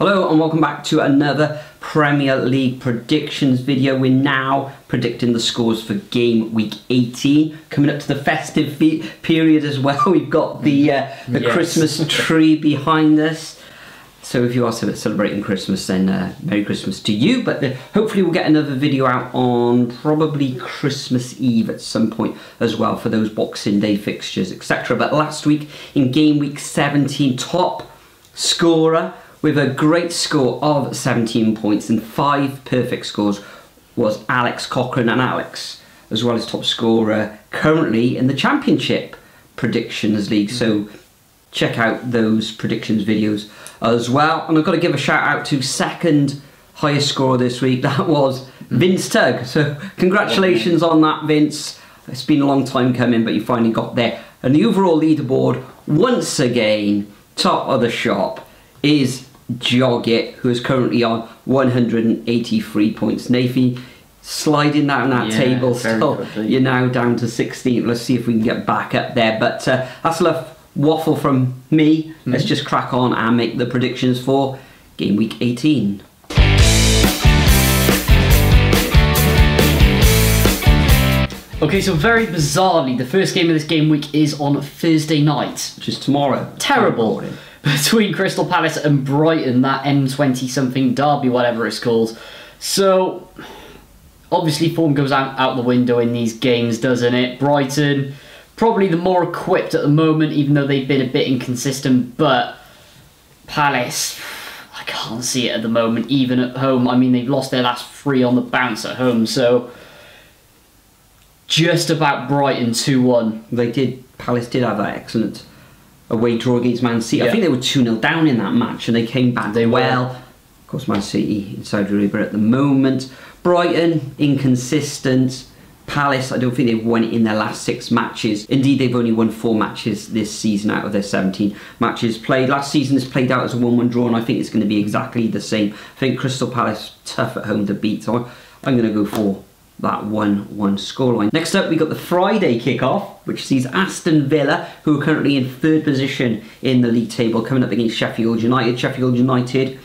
Hello and welcome back to another Premier League predictions video. We're now predicting the scores for game week 18. Coming up to the festive period as well. We've got the Christmas tree behind us. So if you are celebrating Christmas, then Merry Christmas to you. But hopefully we'll get another video out on probably Christmas Eve at some point as well for those Boxing Day fixtures, etc. But last week in game week 17, top scorer with a great score of 17 points and 5 perfect scores was Alex Cochrane, and Alex, as well as top scorer currently in the Championship Predictions League. So check out those predictions videos as well. And I've got to give a shout out to second highest scorer this week. That was Vince Tugg. So congratulations on that, Vince. It's been a long time coming, but you finally got there. And the overall leaderboard, once again, top of the shop is Joggett, who is currently on 183 points. Nathan, sliding down that table still. You're now down to 16th. Let's see if we can get back up there. But that's enough waffle from me. Let's just crack on and make the predictions for game week 18. Okay, so very bizarrely, the first game of this game week is on Thursday night. Which is tomorrow. Terrible. Between Crystal Palace and Brighton, that M20 something derby, whatever it's called. So obviously form goes out the window in these games, doesn't it? Brighton probably the more equipped at the moment, even though they've been a bit inconsistent, but Palace, I can't see it at the moment, even at home. I mean, they've lost their last 3 on the bounce at home, so just about Brighton 2-1. Palace did have that excellent away draw against Man City. I think they were 2-0 down in that match and they came back well. Of course, Man City in Saudi Arabia at the moment. Brighton, inconsistent. Palace, I don't think they've won in their last 6 matches. Indeed, they've only won 4 matches this season out of their 17 matches played. Last season is played out as a 1-1 draw, and I think it's going to be exactly the same. I think Crystal Palace, tough at home to beat, so I'm going to go for that 1-1 scoreline. Next up, we got the Friday kickoff, which sees Aston Villa, who are currently in 3rd position in the league table, coming up against Sheffield United. Sheffield United,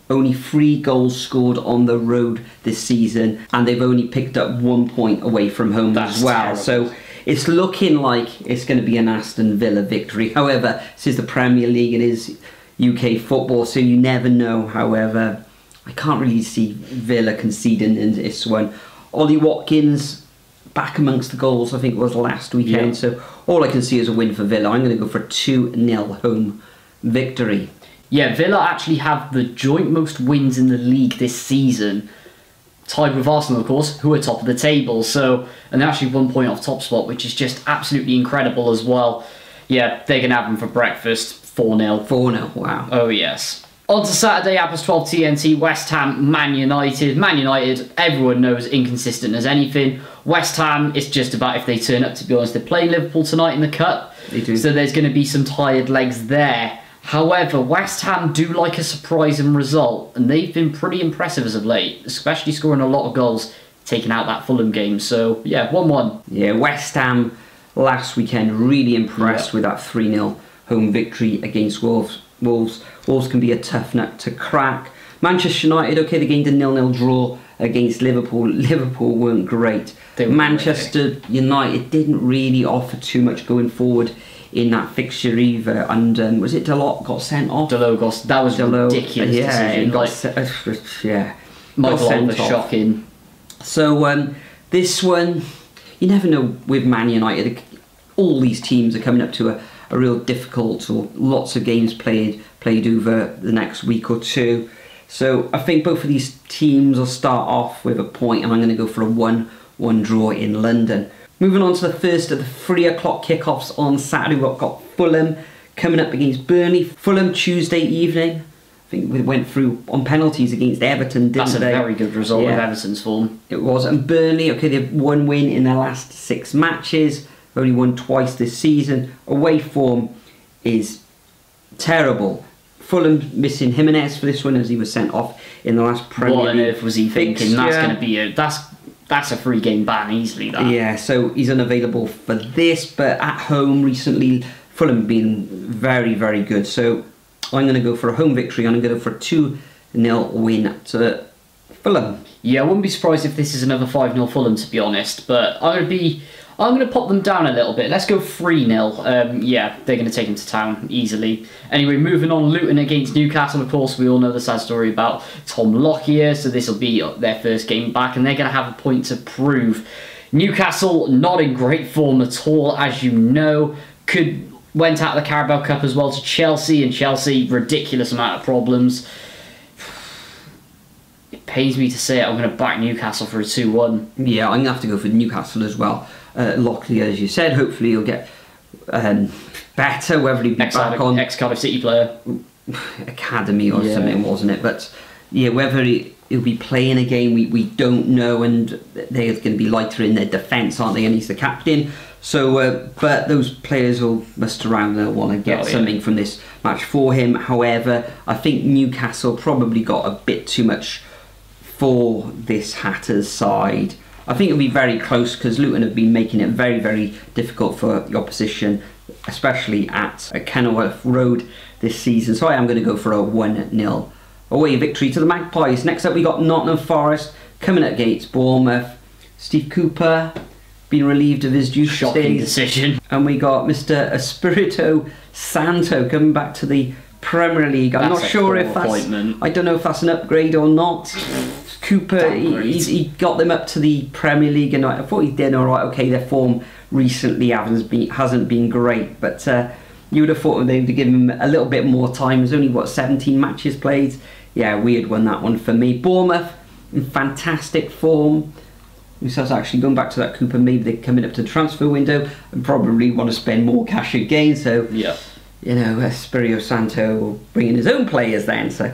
only 3 goals scored on the road this season, and they've only picked up 1 point away from home as well. Terrible. So it's looking like it's going to be an Aston Villa victory. However, this is the Premier League, it is UK football, so you never know. However, I can't really see Villa conceding in this one. Ollie Watkins back amongst the goals, I think it was last weekend. So all I can see is a win for Villa. I'm going to go for a 2-0 home victory. Yeah, Villa actually have the joint most wins in the league this season, tied with Arsenal, of course, who are top of the table. So, and they're actually 1 point off top spot, which is just absolutely incredible as well. Yeah, they're going to have them for breakfast. 4-0. 4-0, wow. Oh, yes. On to Saturday, Apples 12 TNT, West Ham, Man United. Man United, everyone knows, inconsistent as anything. West Ham, it's just about if they turn up, to be honest. They're playing Liverpool tonight in the Cup. They do. So there's going to be some tired legs there. However, West Ham do like a surprising result, and they've been pretty impressive as of late, especially scoring a lot of goals, taking out that Fulham game. So, yeah, 1-1. Yeah, West Ham last weekend really impressed with that 3-0 home victory against Wolves. Wolves can be a tough nut to crack. Manchester United, okay, they gained a 0-0 draw against Liverpool. Liverpool weren't great. Manchester United didn't really offer too much going forward in that fixture either. And was it Dalot got sent off? Dalot that was ridiculous decision. Michael Oliver shocking. So this one, you never know with Man United. All these teams are coming up to a real difficult, or lots of games played over the next week or two. So I think both of these teams will start off with a point, and I'm going to go for a 1-1 draw in London. Moving on to the first of the 3 o'clock kickoffs on Saturday, we've got Fulham coming up against Burnley. Fulham Tuesday evening. I think we went through on penalties against Everton, didn't they? That's a very good result with Everton's form. It was. And Burnley, okay, they've 1 win in their last 6 matches. Only won twice this season. Away form is terrible. Fulham missing Jimenez for this one as he was sent off in the last Premier League. What on earth was he thinking? That's going to be that's a 3-game ban easily. That. Yeah, so he's unavailable for this. But at home recently, Fulham have been very, very good. So I'm going to go for a home victory. I'm going to go for a 2-0 win to Fulham. Yeah, I wouldn't be surprised if this is another 5-0 Fulham, to be honest. But I'm going to pop them down a little bit. Let's go 3-0. Yeah, they're going to take them to town easily. Anyway, moving on, Luton against Newcastle. Of course, we all know the sad story about Tom Lockyer, so this will be their first game back, and they're going to have a point to prove. Newcastle, not in great form at all, as you know. Went out of the Carabao Cup as well to Chelsea, and Chelsea, ridiculous amount of problems. It pains me to say it, I'm going to back Newcastle for a 2-1. Yeah, I'm going to have to go for Newcastle as well. Lockyer, as you said, hopefully he'll get better, whether he'll be back on... Ex-Cardiff City player. Academy or something, wasn't it? But yeah, whether he'll be playing a game, we don't know, and they're going to be lighter in their defence, aren't they? And he's the captain. So, but those players will must around, they'll want to get something from this match for him. However, I think Newcastle probably got a bit too much for this Hatters side. I think it'll be very close because Luton have been making it very, very difficult for the opposition, especially at Kenilworth Road this season. So I am going to go for a 1-0 away victory to the Magpies. Next up, we got Nottingham Forest coming against Bournemouth. Steve Cooper been relieved of his duties. Shocking decision. And we got Mr. Espirito Santo coming back to the Premier League. I'm not sure if that's... I don't know if that's an upgrade or not. Cooper, he got them up to the Premier League, and I thought he did all right. Okay, their form recently hasn't been great, but you would have thought they'd give him a little bit more time. There's only, what, 17 matches played? Yeah, weird one, that one for me. Bournemouth, in fantastic form. So actually going back to that Cooper, maybe they're coming up to the transfer window and probably want to spend more cash again. So, yeah, you know, Espirito Santo will bring in his own players then. So,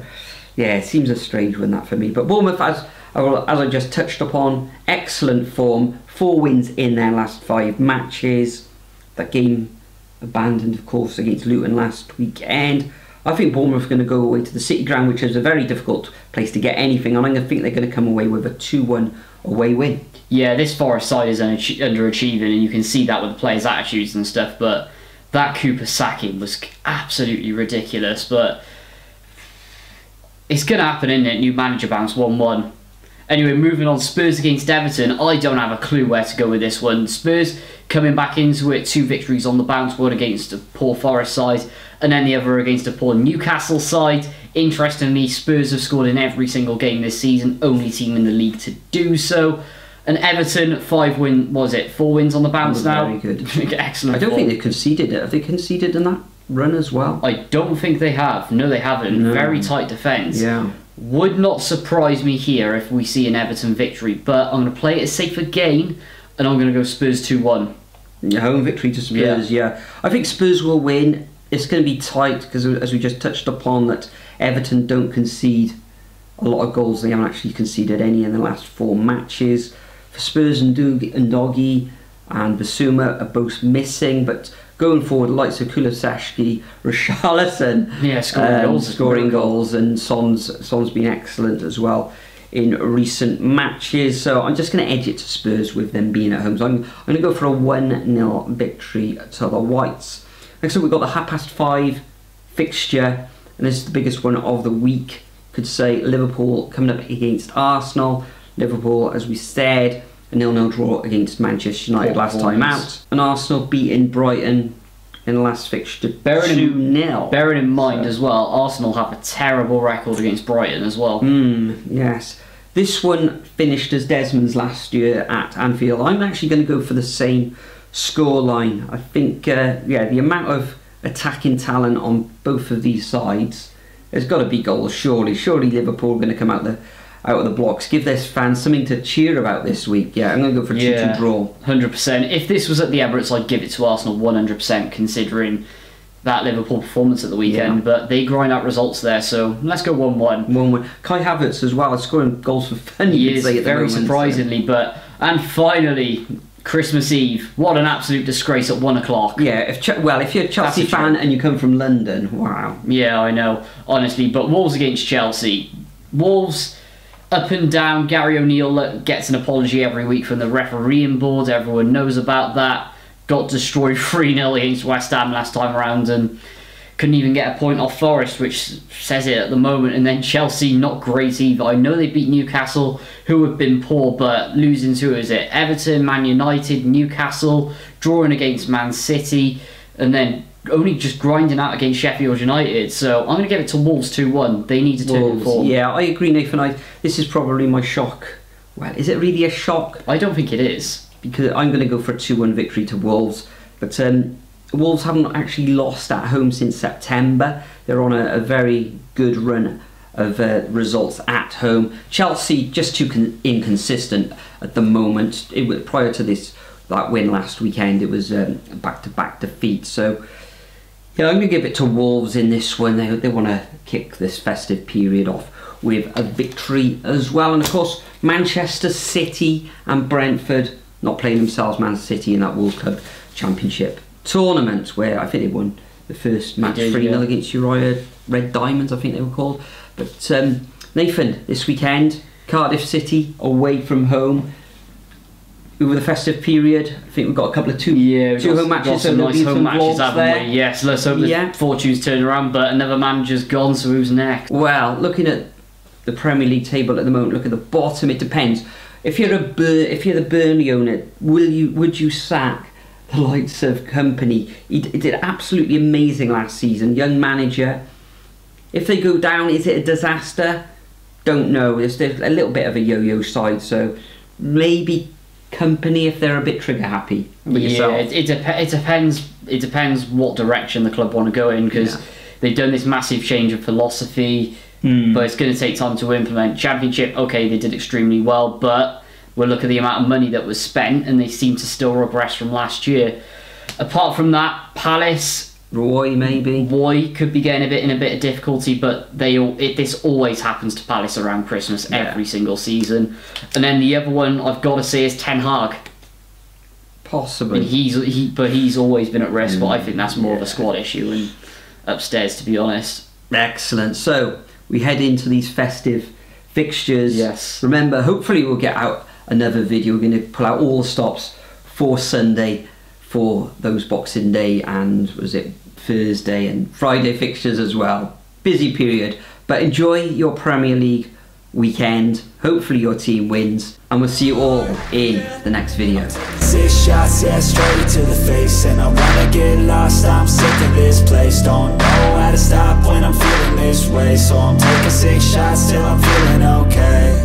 yeah, it seems a strange one, that for me. But Bournemouth, as I just touched upon, excellent form. 4 wins in their last 5 matches. That game abandoned, of course, against Luton last weekend. I think Bournemouth are going to go away to the City Ground, which is a very difficult place to get anything on. I think they're going to come away with a 2-1 away win. Yeah, this Forest side is underachieving, and you can see that with the players' attitudes and stuff, but that Cooper sacking was absolutely ridiculous. But it's going to happen, isn't it? New manager bounce 1-1. Anyway, moving on, Spurs against Everton. I don't have a clue where to go with this one. Spurs coming back into it, 2 victories on the bounce, one against a poor Forest side, and then the other against a poor Newcastle side. Interestingly, Spurs have scored in every single game this season, only team in the league to do so. And Everton, 4 wins on the bounce now. Very good. Excellent. I don't think they've conceded it. Have they conceded in that run as well? I don't think they have. No, they haven't. No. Very tight defence. Yeah. Would not surprise me here if we see an Everton victory, but I'm going to play it safe again, and I'm going to go Spurs 2-1. Yeah, home victory to Spurs, yeah. I think Spurs will win. It's going to be tight because, as we just touched upon, that Everton don't concede a lot of goals. They haven't actually conceded any in the last 4 matches. For Spurs, and Ndogi and Basuma are both missing, but going forward, likes of Kulusevski, Richarlison, scoring goals, and Son's been excellent as well in recent matches. So I'm just going to edge it to Spurs with them being at home. So I'm going to go for a 1-0 victory to the Whites. Next up, we've got the 5:30 fixture, and this is the biggest one of the week. Could say Liverpool coming up against Arsenal. Liverpool, as we said, a 0-0 draw against Manchester United last time out. And Arsenal beating Brighton in the last fixture 2-0. Bearing in mind as well, Arsenal have a terrible record against Brighton as well. Yes. This one finished as Desmond's last year at Anfield. I'm actually going to go for the same scoreline. I think, the amount of attacking talent on both of these sides, there's got to be goals, surely. Surely Liverpool are going to come out of the blocks. Give their fans something to cheer about this week. Yeah, I'm going to go for a 2-2 draw. 100%. If this was at the Emirates, I'd give it to Arsenal 100%, considering that Liverpool performance at the weekend. But they grind out results there, so let's go 1-1. 1-1. Kai Havertz as well, scoring goals for fun. He is, very surprisingly. And finally, Christmas Eve. What an absolute disgrace at 1 o'clock. Yeah, if you're a Chelsea fan and you come from London, wow. Yeah, I know, honestly. But Wolves against Chelsea. Wolves up and down. Gary O'Neill gets an apology every week from the refereeing board. Everyone knows about that. Got destroyed 3-0 against West Ham last time around, and couldn't even get a point off Forest, which says it at the moment. And then Chelsea, not great either. I know they beat Newcastle, who have been poor, but losing to, is it Everton, Man United, Newcastle, drawing against Man City, and then only just grinding out against Sheffield United. So I'm going to give it to Wolves 2-1. They need to turn it forward. Yeah, I agree, Nathan. This is probably my shock. Well, is it really a shock? I don't think it is. Because I'm going to go for a 2-1 victory to Wolves. But Wolves haven't actually lost at home since September. They're on a very good run of results at home. Chelsea just too inconsistent at the moment. Prior to that win last weekend, it was back-to-back defeat. So yeah, I'm going to give it to Wolves in this one. They want to kick this festive period off with a victory as well. And of course, Manchester City and Brentford not playing themselves, Man City, in that World Club Championship tournament, where I think they won the first match 3-0 against Uriah Red Diamonds, I think they were called. But Nathan, this weekend, Cardiff City away from home over the festive period. I think we've got a couple of two home matches, so nice home matches, haven't we? Yes, let's hope the fortunes turn around, but another manager's gone, so who's next? Well, looking at the Premier League table at the moment, look at the bottom, it depends. If you're the Burnley owner, would you sack the likes of Company? He did absolutely amazing last season, young manager. If they go down, is it a disaster? Don't know. There's a little bit of a yo-yo side, so maybe Company if they're a bit trigger happy. It depends. It depends what direction the club want to go in, because they've done this massive change of philosophy. But it's going to take time to implement. Championship, okay, they did extremely well, but we'll look at the amount of money that was spent, and they seem to still regress from last year. Apart from that, Palace, Roy could be getting in a bit of difficulty, but this always happens to Palace around Christmas every single season. And then the other one I've got to say is Ten Hag. Possibly. He's always been at risk, but I think that's more of a squad issue and upstairs, to be honest. Excellent. So we head into these festive fixtures. Yes. Remember, hopefully we'll get out another video. We're going to pull out all the stops for Sunday for those Boxing Day and Thursday and Friday fixtures as well. Busy period. But enjoy your Premier League weekend. Hopefully your team wins. And we'll see you all in the next video. 6 shots, yeah, straight to the face. And I wanna get lost, I'm sick of this place. Don't know how to stop when I'm feeling this way. So I'm taking 6 shots till I'm feeling okay.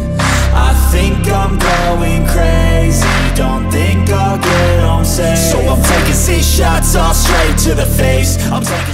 I think I'm going crazy, don't think I'll get on safe. So I'm taking 6 shots all straight to the face. I'm taking